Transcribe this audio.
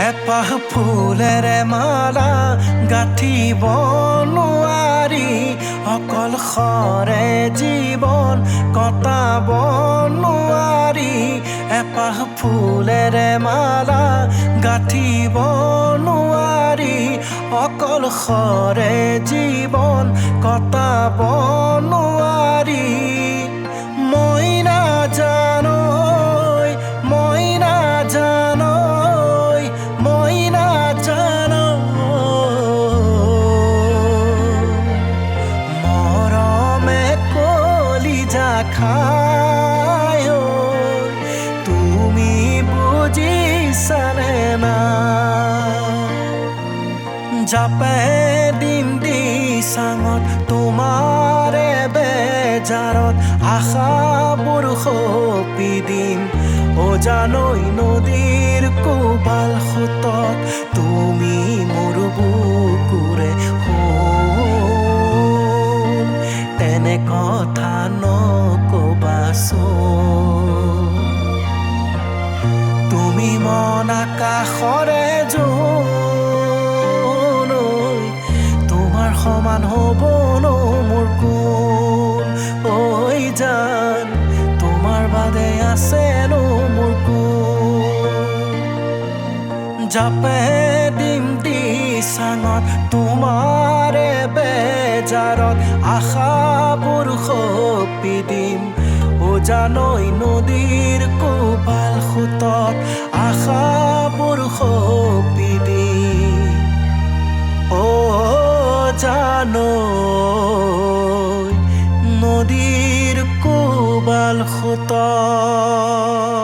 এপাহ ফুলেৰ মালা গাঁঠিব নোৱাৰি অকল খৰে জীৱন কটাব নোৱাৰি এপাহ ফুলেৰ মালা গাঁঠিব নোৱাৰি অকল খৰে জীৱন কটাব নোৱাৰি মই নাজানৈ মই নাজানৈ মই নাজানৈ মৰমে কলিজা খায় তুমি বুজিছানে না জাপে দিম দি চাঙত তোমাৰে বেজাৰত আশাবোৰ সপি দিম অজানৈ নদীৰ কোবাল সোঁতত তুমি মোৰ বুকুৰে সোণ তেনে কথা নকবাচোন তুমি মন আকাশৰে জোন তোমাৰ সমান হ'ব ন মোৰ কোন ঐ জান তোমাৰ বাদে আছে ন মোৰ কোন জাপে দিম দি চাঙত তোমাৰে বেজাৰত আশাবোৰ সপি দিম অজানৈ নদীৰ কোবাল সোঁতত আশাবোৰ সপি দিম অজানৈ নদীৰ কোবাল সোঁতত